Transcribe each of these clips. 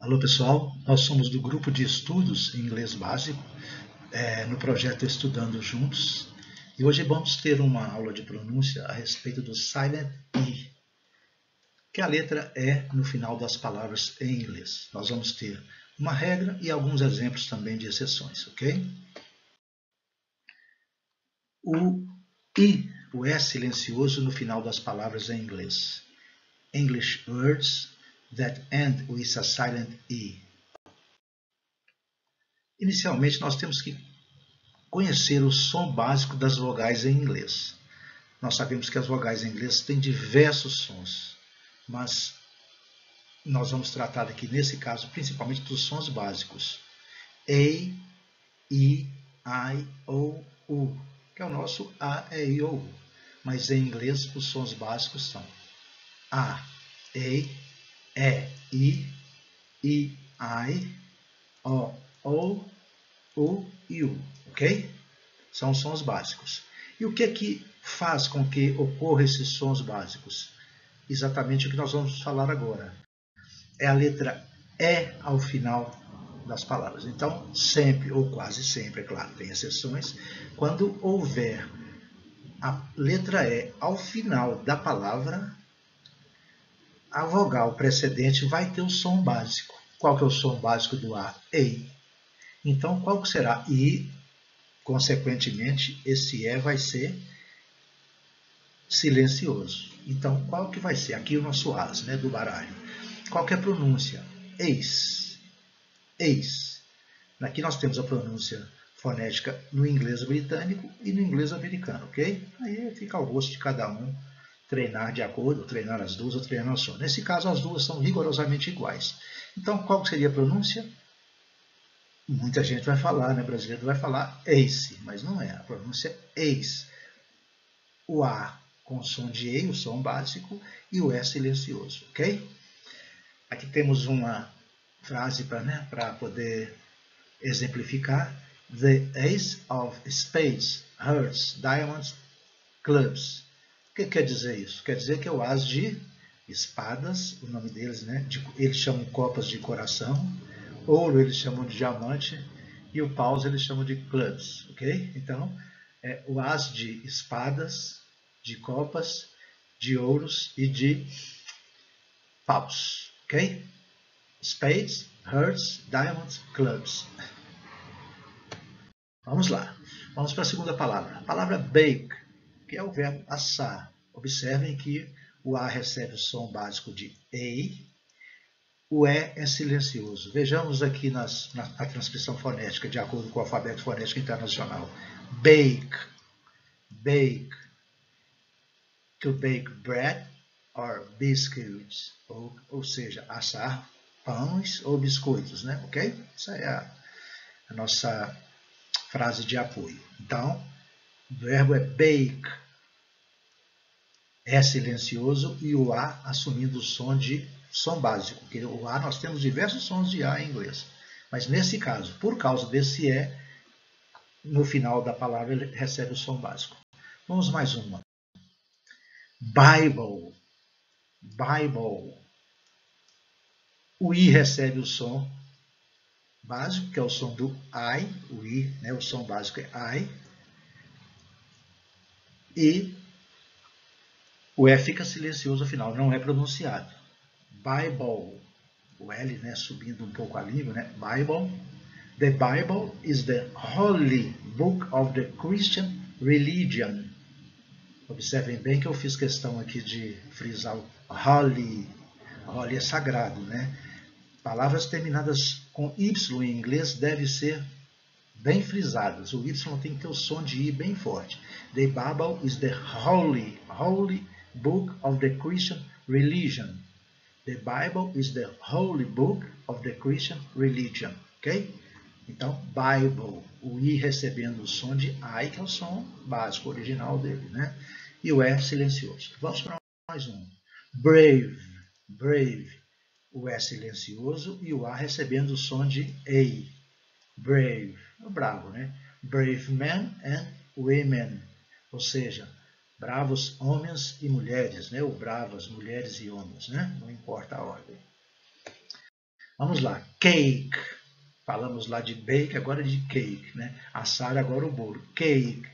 Alô pessoal, nós somos do grupo de estudos em inglês básico, no projeto Estudando Juntos, e hoje vamos ter uma aula de pronúncia a respeito do silent E, que é a letra E no final das palavras em inglês. Nós vamos ter uma regra e alguns exemplos também de exceções, ok? O I, o E silencioso no final das palavras em inglês. English words that end with a silent E. Inicialmente, nós temos que conhecer o som básico das vogais em inglês. Nós sabemos que as vogais em inglês têm diversos sons, mas nós vamos tratar aqui, nesse caso, principalmente dos sons básicos. A, I, O, U, que é o nosso A, E, I, O, U. Mas em inglês, os sons básicos são A, E, I, O, U e U, ok? São sons básicos. E o que é que faz com que ocorram esses sons básicos? Exatamente o que nós vamos falar agora. É a letra E ao final das palavras. Então, sempre, ou quase sempre, é claro, tem exceções, quando houver a letra E ao final da palavra, a vogal precedente vai ter o som básico. Qual que é o som básico do A? E. Então, qual que será? I. Consequentemente, esse E vai ser silencioso. Então, qual que vai ser? Aqui o nosso as, né, do baralho. Qual que é a pronúncia? Eis. Eis. Aqui nós temos a pronúncia fonética no inglês britânico e no inglês americano, ok? Aí fica ao gosto de cada um treinar de acordo, treinar as duas ou treinar só. Nesse caso, as duas são rigorosamente iguais. Então, qual seria a pronúncia? Muita gente vai falar, né? Brasileiro vai falar ace, mas não é. A pronúncia é ace. O A com o som de E, o som básico, e o E silencioso, ok? Aqui temos uma frase para poder exemplificar. The Ace of Spades, Hearts, Diamonds, Clubs. O que quer dizer isso? Quer dizer que é o as de espadas, o nome deles, né? Eles chamam copas de coração, ouro eles chamam de diamante e o paus eles chamam de clubs, ok? Então, é o as de espadas, de copas, de ouros e de paus, ok? Spades, hearts, diamonds, clubs. Vamos lá. Vamos para a segunda palavra. A palavra bake, que é o verbo assar. Observem que o A recebe o som básico de E, o E é silencioso. Vejamos aqui na transcrição fonética, de acordo com o alfabeto fonético internacional. Bake, bake. To bake bread or biscuits. Ou seja, assar pães ou biscoitos, né? Ok? Essa é a nossa frase de apoio. Então, o verbo é bake. É silencioso e o A assumindo o som básico. Porque o A nós temos diversos sons de A em inglês. Mas nesse caso, por causa desse E, no final da palavra ele recebe o som básico. Vamos mais uma. Bible. Bible. O I recebe o som básico, que é o som do I, o I, né, o som básico é I. E o E fica silencioso ao final, não é pronunciado. Bible. O L, né, subindo um pouco a língua, né? Bible. The Bible is the holy book of the Christian religion. Observem bem que eu fiz questão aqui de frisar o holy. Holy é sagrado, né? Palavras terminadas com Y em inglês devem ser bem frisadas. O Y tem que ter o som de I bem forte. The Bible is the holy book of the Christian religion. The Bible is the holy book of the Christian religion. Ok? Então, Bible, o I recebendo o som de I, que é o som básico, original dele, né? E o E silencioso. Vamos para mais um. Brave, brave, o E silencioso e o A recebendo o som de A. Brave, bravo, né? Brave men and women, ou seja, bravos homens e mulheres, né? Ou bravas mulheres e homens, né? Não importa a ordem. Vamos lá. Cake. Falamos lá de bake, agora de cake, né? Assar agora o bolo. Cake.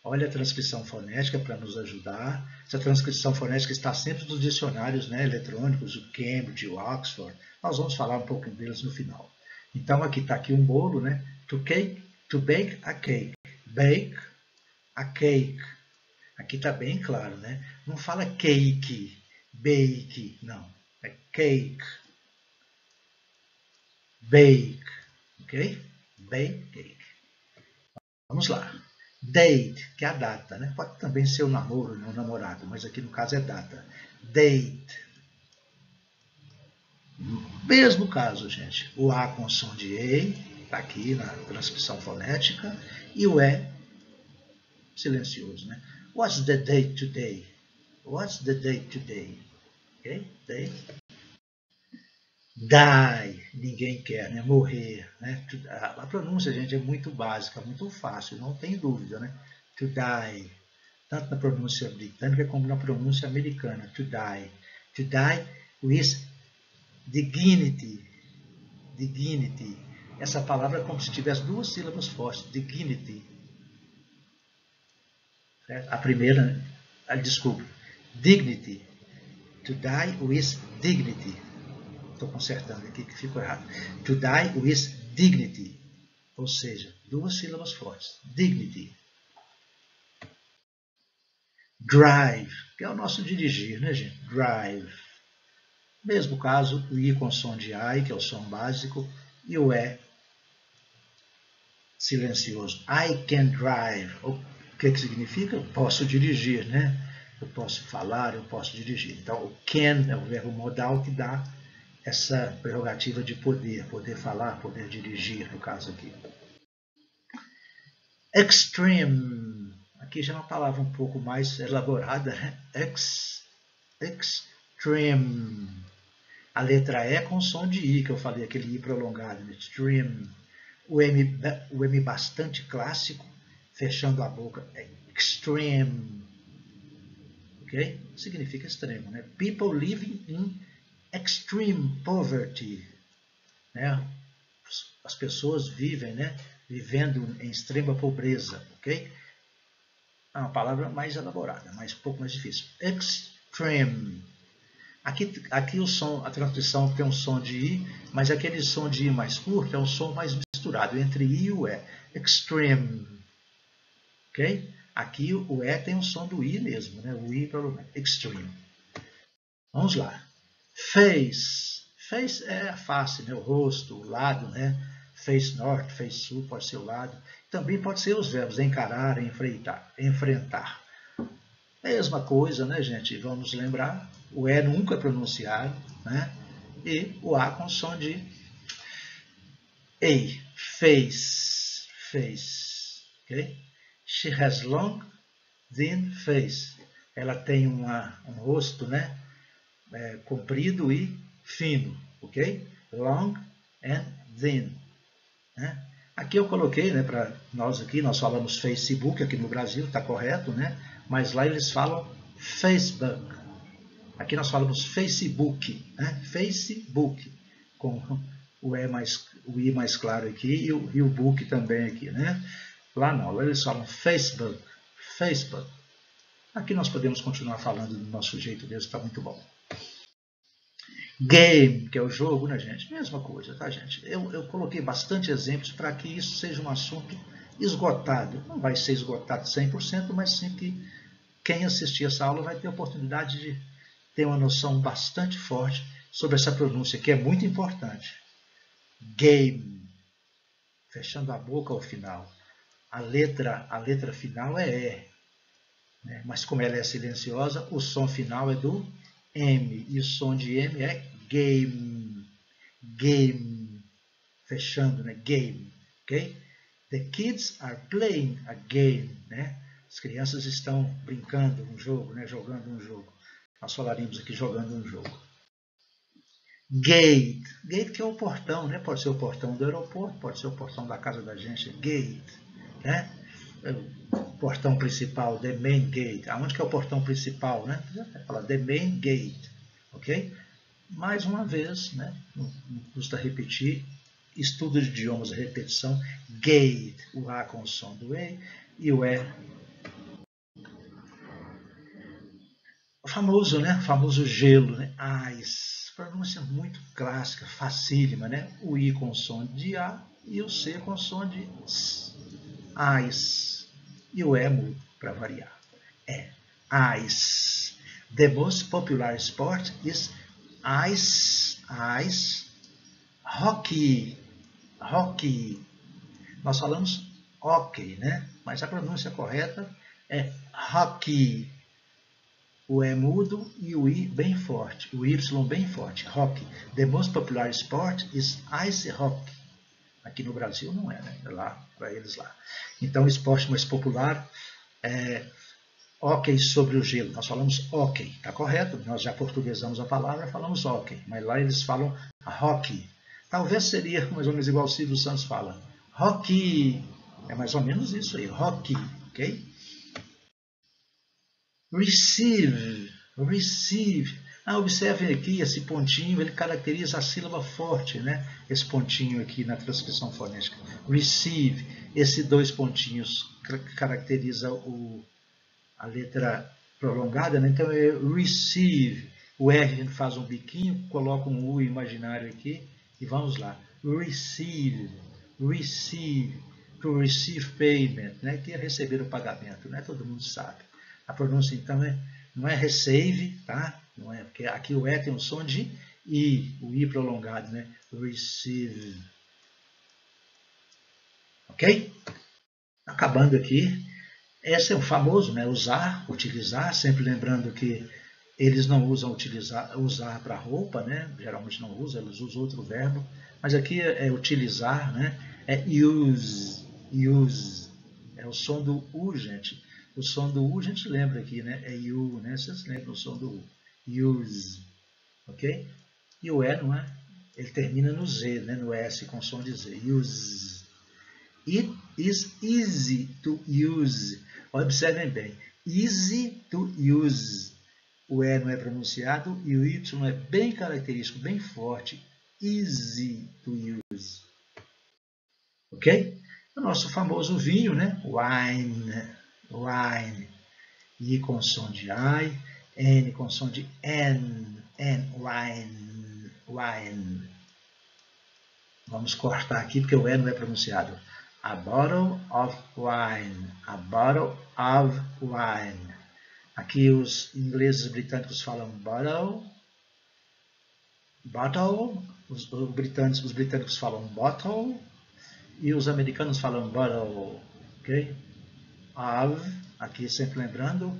Olha a transcrição fonética para nos ajudar. Essa transcrição fonética está sempre nos dicionários, né, eletrônicos, o Cambridge, o Oxford. Nós vamos falar um pouco deles no final. Então, aqui está aqui um bolo, né? To bake a cake. Bake a cake. Aqui está bem claro, né? Não fala cake, bake, não. É cake, bake, ok? Bake, cake. Vamos lá. Date, que é a data, né? Pode também ser o namoro, não o namorado, mas aqui no caso é data. Date. Mesmo caso, gente. O A com som de E, está aqui na transcrição fonética, e o E silencioso, né? What's the date today? What's the date today? Ok? Day. Die, ninguém quer, né? Morrer, né? A pronúncia, gente, é muito básica, muito fácil, não tem dúvida, né? To die, tanto na pronúncia britânica como na pronúncia americana, to die. To die with dignity, dignity. Essa palavra é como se tivesse duas sílabas fortes, dignity. Certo? A primeira, desculpe, dignity. To die with dignity. Estou consertando aqui que ficou errado. To die with dignity. Ou seja, duas sílabas fortes. Dignity. Drive, que é o nosso dirigir, né, gente? Drive. Mesmo caso, o I com som de I, que é o som básico, e o E silencioso. I can drive. O que significa? Eu posso dirigir, né? Eu posso falar, eu posso dirigir. Então, o can é o verbo modal que dá essa prerrogativa de poder falar, poder dirigir, no caso aqui. Extreme. Aqui já é uma palavra um pouco mais elaborada, né? Extreme. A letra E com som de I, que eu falei, aquele I prolongado, né? Extreme. O M bastante clássico, fechando a boca, é extreme. Ok? Significa extremo, né? People living in extreme poverty. Né? As pessoas vivem, né? Vivendo em extrema pobreza, ok? É uma palavra mais elaborada, mas um pouco mais difícil. Extreme. Aqui o som, a transcrição tem um som de I, mas aquele som de I mais curto é um som mais misturado entre I e o E. Extreme. Ok? Aqui o E tem um som do I mesmo, né? O I provavelmente. Extreme. Vamos lá. Face. Face é a face, né? O rosto, o lado, né? Face norte, face sul, pode ser o lado. Também pode ser os verbos encarar, enfrentar. Mesma coisa, né, gente? Vamos lembrar, o E nunca é pronunciado, né? E o A com som de E. Face. Face. Ok? She has long, thin face. Ela tem um rosto, né? Comprido e fino, ok? Long and thin. Né? Aqui eu coloquei, né, para nós aqui, nós falamos Facebook aqui no Brasil, está correto, né? Mas lá eles falam Facebook. Aqui nós falamos Facebook, né? Facebook, com o I mais claro aqui e o book também aqui, né? Lá não, lá eles falam Facebook, Facebook. Aqui nós podemos continuar falando do nosso jeito mesmo, está muito bom. Game, que é o jogo, né, gente? Mesma coisa, tá, gente? Eu coloquei bastante exemplos para que isso seja um assunto esgotado. Não vai ser esgotado 100%, mas sim que quem assistir essa aula vai ter a oportunidade de ter uma noção bastante forte sobre essa pronúncia, que é muito importante. Game. Fechando a boca ao final. A letra final é E. Né? Mas como ela é silenciosa, o som final é do M. E o som de M é game. Game. Fechando, né? Game. Ok? The kids are playing a game. Né? As crianças estão brincando um jogo, né? Jogando um jogo. Nós falaremos aqui jogando um jogo. Gate. Gate que é o portão, né? Pode ser o portão do aeroporto, pode ser o portão da casa da gente. Gate. Né? O portão principal, the main gate. Aonde que é o portão principal, né? Fala the main gate. Ok? mais uma vez, né? Não custa repetir, estudo de idiomas, repetição, gate, o A com o som do E, e o E, o famoso, né? O famoso gelo, né? Ice, pronúncia muito clássica, facílima, né? O I com o som de A e o C com o som de S. Ice. E o E mudo, para variar. É ice. The most popular sport is ice hockey. Hockey. Nós falamos hockey, né? Mas a pronúncia correta é hockey. O E mudo e o I bem forte. O Y bem forte. Hockey. The most popular sport is ice hockey. Aqui no Brasil não é, né? É lá, para eles lá. Então, o esporte mais popular é hóquei sobre o gelo. Nós falamos hóquei, está correto? Nós já portuguesamos a palavra, falamos hóquei. Mas lá eles falam hockey. Talvez seria mais ou menos igual o Silvio Santos fala. Hockey. É mais ou menos isso aí, hockey, ok? Receive. Receive. Observem aqui esse pontinho, ele caracteriza a sílaba forte, né? Esse pontinho aqui na transcrição fonética. Receive. Esses dois pontinhos caracteriza a letra prolongada, né? Então é receive. O R a gente faz um biquinho, coloca um U imaginário aqui e vamos lá. Receive. Receive. To receive payment, né? Que é receber o pagamento, né? Todo mundo sabe. A pronúncia, então, não é receive, tá? Não é, porque aqui o E tem o som de I, o I prolongado, né? Receive. Ok? Acabando aqui. Esse é o famoso, né? Usar, utilizar, sempre lembrando que eles não usam usar para roupa, né? Geralmente não usam, eles usam outro verbo. Mas aqui é utilizar, né? É use, use. É o som do U, gente. O som do U a gente lembra aqui, né? É you, né? Vocês lembram o som do U. Use, ok? E o E não é? Ele termina no Z, né? No S com som de Z. Use. It is easy to use. Observem bem. Easy to use. O E não é pronunciado e o Y é bem característico, bem forte. Easy to use. Ok? O nosso famoso vinho, né? Wine. Wine. I com som de I. N com som de N. N. Wine. Wine. Vamos cortar aqui porque o E não é pronunciado. A bottle of wine. A bottle of wine. Aqui os ingleses britânicos falam bottle. Bottle. Os britânicos falam bottle. E os americanos falam bottle. Ok? Of. Aqui sempre lembrando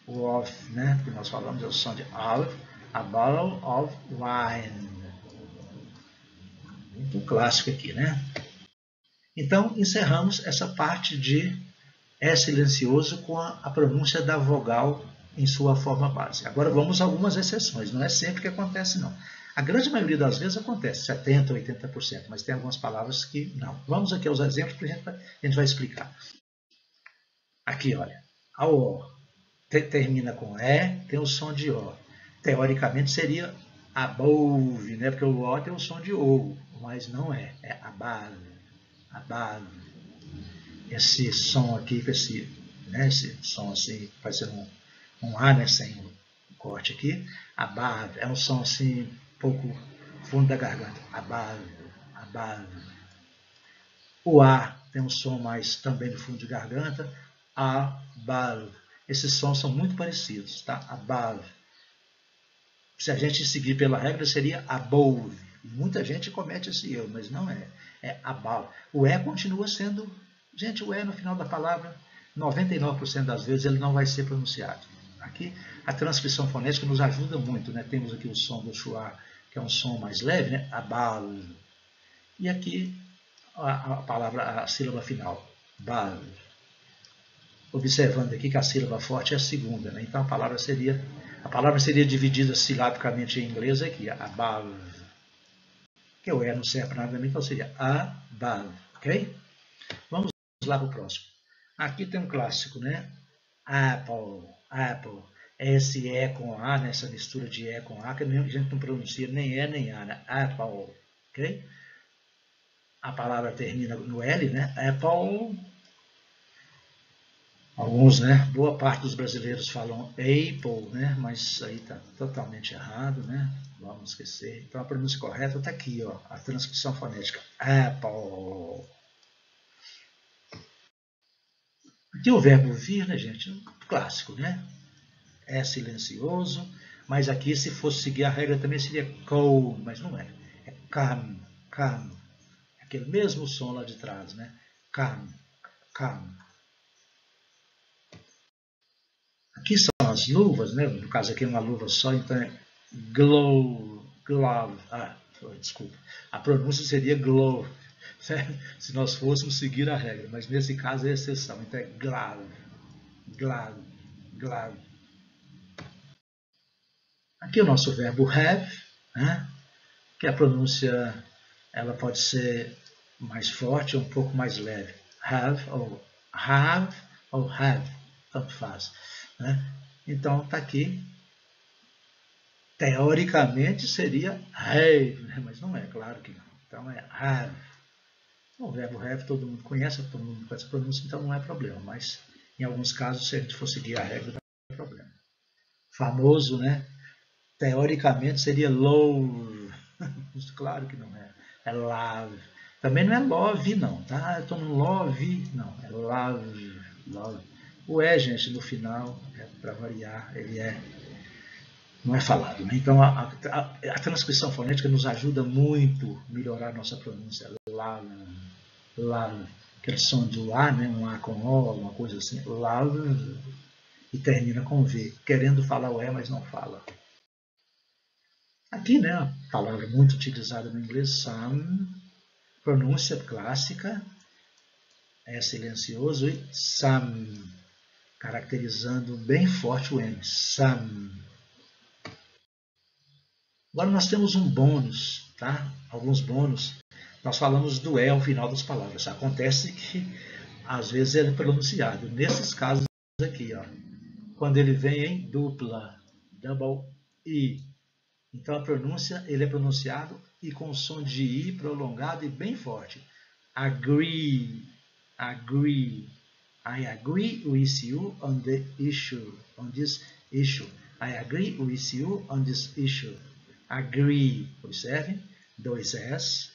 o of, né? Que nós falamos é o som de of. A bottle of wine. Muito clássico aqui, né? Então, encerramos essa parte de é silencioso com a pronúncia da vogal em sua forma base. Agora vamos a algumas exceções, não é sempre que acontece não. A grande maioria das vezes acontece, 70%, 80%, mas tem algumas palavras que não. Vamos aqui aos exemplos que a gente vai explicar. Aqui, olha, a O termina com E, tem o som de O. Teoricamente seria above, né? Porque o O tem o som de O, mas não é, é above, above. Esse som aqui, né, esse som assim, parecendo um A, né, sem o corte aqui. Above, é um som assim, um pouco fundo da garganta. Above, above. O A tem um som mais também no fundo de garganta. Above. Esses sons são muito parecidos, tá? Above. Se a gente seguir pela regra, seria above. Muita gente comete esse erro, mas não é. É above. O E continua sendo... Gente, o E no final da palavra, 99% das vezes, ele não vai ser pronunciado. Aqui, a transcrição fonética nos ajuda muito, né? Temos aqui o som do schwa, que é um som mais leve, né? Above. E aqui, a palavra, a sílaba final. Above. Observando aqui que a sílaba forte é a segunda, né? Então a palavra seria dividida silabicamente em inglês aqui, above, que o E não serve para nada, então seria above, ok? Vamos lá para o próximo. Aqui tem um clássico, né? Apple, apple. esse E com A, né, essa mistura de E com A, que a gente não pronuncia nem E nem A, né? Apple, ok? A palavra termina no L, né? Apple. Alguns, né? Boa parte dos brasileiros falam Apple, né? Mas aí está totalmente errado, né? Vamos esquecer. Então a pronúncia correta está aqui, ó, a transcrição fonética. Apple. Aqui o verbo vir, né, gente? Clássico, né? É silencioso, mas aqui se fosse seguir a regra também seria come, mas não é. É come, come. Aquele mesmo som lá de trás, né? Come, come. Aqui são as luvas, né? No caso aqui é uma luva só, então é glove. Desculpa. A pronúncia seria glove, se nós fôssemos seguir a regra, mas nesse caso é exceção. Então é glove. Aqui é o nosso verbo have, né? Que a pronúncia ela pode ser mais forte ou um pouco mais leve. Have, ou have, tanto faz. Né? Então está aqui. Teoricamente seria have, né? Mas não é, claro que não. Então é have. O verbo have todo mundo conhece, todo mundo conhece a pronúncia, então não é problema. Mas em alguns casos, se a gente for seguir a regra, não é problema. Famoso, né? Teoricamente seria love. Claro que não é. É love. Também não é love, não, tá? Eu estou no love, não. É love. O é, gente, no final, para variar, ele não é falado. Né? Então, a transcrição fonética nos ajuda muito a melhorar a nossa pronúncia. Love. Aquele som do A, né? Um A com O, uma coisa assim. Love. E termina com V. Querendo falar o E, mas não fala. Aqui, né, a palavra muito utilizada no inglês, some, pronúncia clássica, é silencioso, e some, caracterizando bem forte o M, some. Agora nós temos um bônus, tá? Alguns bônus. Nós falamos do E ao final das palavras. Acontece que, às vezes, ele é pronunciado. Nesses casos aqui, ó, quando ele vem em dupla, double E, então a pronúncia, ele é pronunciado e com o som de I prolongado e bem forte. Agree. I agree with you on the issue, on this issue. I agree with you on this issue. Agree, observe, dois S,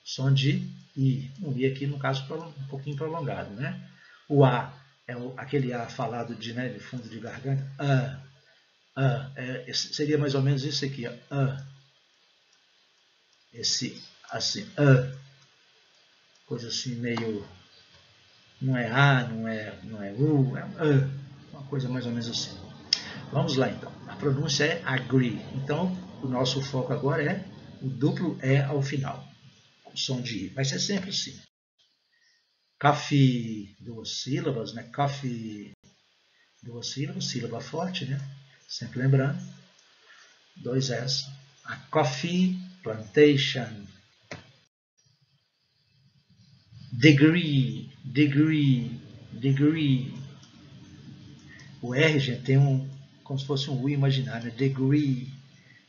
som de I. Um I aqui, no caso, um pouquinho prolongado, né? O A é aquele A falado de, né, de fundo de garganta. Seria mais ou menos isso aqui, ó. Esse, assim, coisa assim meio, não é A, não é U, é uma coisa mais ou menos assim. Vamos lá então, a pronúncia é agree, então o nosso foco agora é o duplo E ao final, o som de I, vai ser sempre assim. Coffee, duas sílabas, né? Coffee, duas sílabas, sílaba forte, né? Sempre lembrando, dois S. A coffee plantation. Degree. O R, gente, tem como se fosse um U imaginário, né? Degree.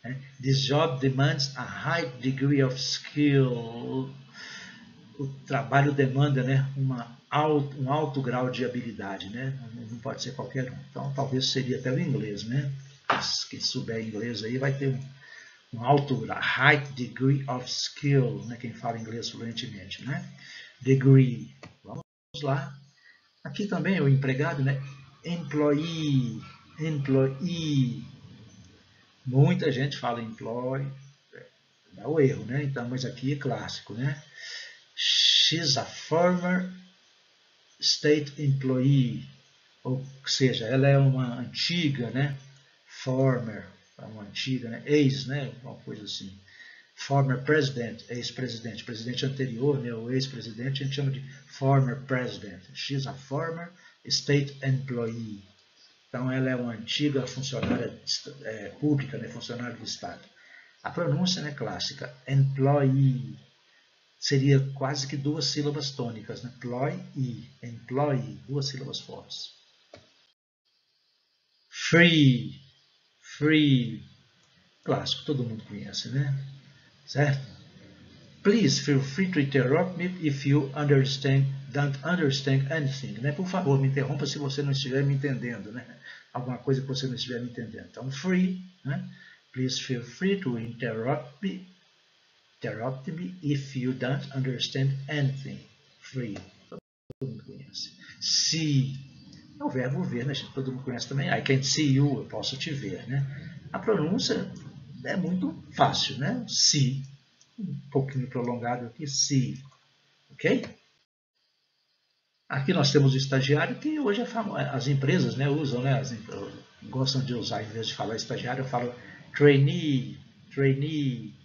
Né? This job demands a high degree of skill. O trabalho demanda, né, um alto grau de habilidade, né? Não pode ser qualquer um. Então, talvez seria até o inglês, né? Quem souber inglês aí vai ter um alto grau, high degree of skill, né? Quem fala inglês fluentemente, né? Degree. Vamos lá. Aqui também o empregado, né? Employee. Muita gente fala employee, dá o erro, né? Então, mas aqui é clássico, né? She's a former state employee, ou seja, ela é uma antiga, né? Former, uma antiga, né? Ex, né? Uma coisa assim. Former president, ex-presidente, presidente anterior, né? O ex-presidente a gente chama de former president. She's a former state employee. Então, ela é uma antiga funcionária pública, né? Funcionária do Estado. A pronúncia, né, clássica, employee, seria quase que duas sílabas tônicas, né? Employee, duas sílabas fortes. Free, free, clássico, todo mundo conhece, né? Certo? Please feel free to interrupt me if you don't understand anything. Né? Por favor, me interrompa se você não estiver me entendendo, né? Alguma coisa que você não estiver me entendendo. Então, free, né? Please feel free to interrupt me if you don't understand anything. Free, todo mundo conhece. See, é o verbo ver, né, gente? Todo mundo conhece também. I can see you, eu posso te ver, né? A pronúncia é muito fácil, né? See, um pouquinho prolongado aqui, see, ok? Aqui nós temos o estagiário, que hoje as empresas, né, usam, né, gostam de usar, em vez de falar estagiário, eu falo trainee, trainee,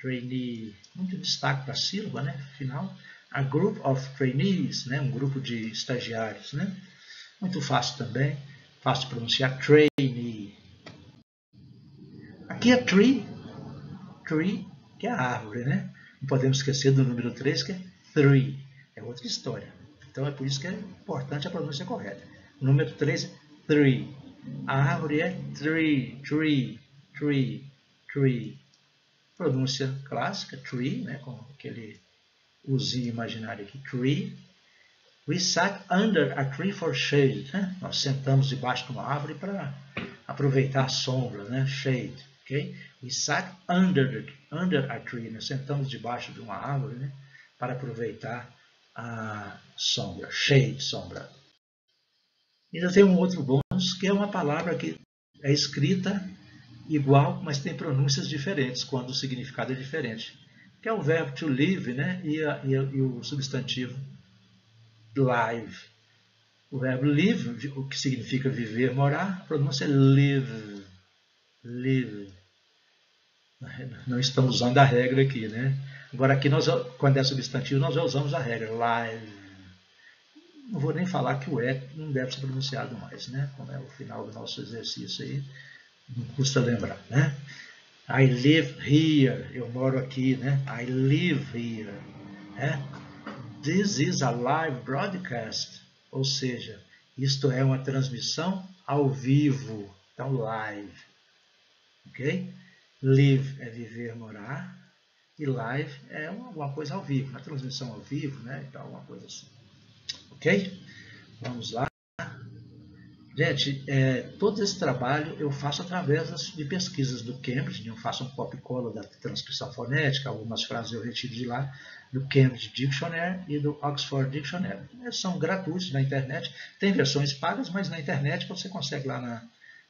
trainee, muito destaque para a sílaba, né, final. A group of trainees, né, um grupo de estagiários, né, muito fácil também, fácil de pronunciar, trainee. Aqui é tree, que é a árvore, né, não podemos esquecer do número 3, que é three, é outra história. Então é por isso que é importante a pronúncia correta. O número 3 é three, a árvore é tree, tree, tree, tree. Pronúncia clássica, tree, né, com aquele usinho imaginário aqui, tree. We sat under a tree for shade. Né? Nós sentamos debaixo de uma árvore para aproveitar a sombra, né? Shade. Okay? We sat under a tree. Nós sentamos debaixo de uma árvore, né? Para aproveitar a sombra. Shade, sombra. E ainda tem um outro bônus, que é uma palavra que é escrita igual, mas tem pronúncias diferentes, quando o significado é diferente. Que é o verbo to live, né? E o substantivo live. O verbo live, o que significa viver, morar, a pronúncia é live. Live. Não estamos usando a regra aqui, né? Agora aqui, quando é substantivo, nós já usamos a regra, live. Não vou nem falar que o E não deve ser pronunciado mais, né? Como é o final do nosso exercício aí, não custa lembrar, né? I live here, eu moro aqui, né? I live here. Né? This is a live broadcast, ou seja, isto é uma transmissão ao vivo, então live, ok? Live é viver, morar, e live é alguma coisa ao vivo, uma transmissão ao vivo, né? Então, alguma coisa assim, ok? Vamos lá. Gente, todo esse trabalho eu faço através de pesquisas do Cambridge, eu faço um copy cola da transcrição fonética, algumas frases eu retiro de lá, do Cambridge Dictionary e do Oxford Dictionary. Eles são gratuitos na internet, tem versões pagas, mas na internet você consegue lá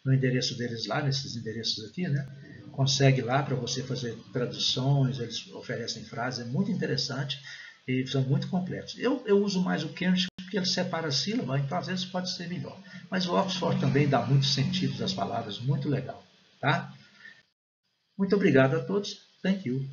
no endereço deles, lá nesses endereços aqui, né? Consegue lá para você fazer traduções, eles oferecem frases, é muito interessante e são muito completos. Eu uso mais o Cambridge porque ele separa a sílaba, então às vezes pode ser melhor. Mas o Oxford também dá muitos sentidos às palavras, muito legal. Tá? Muito obrigado a todos. Thank you.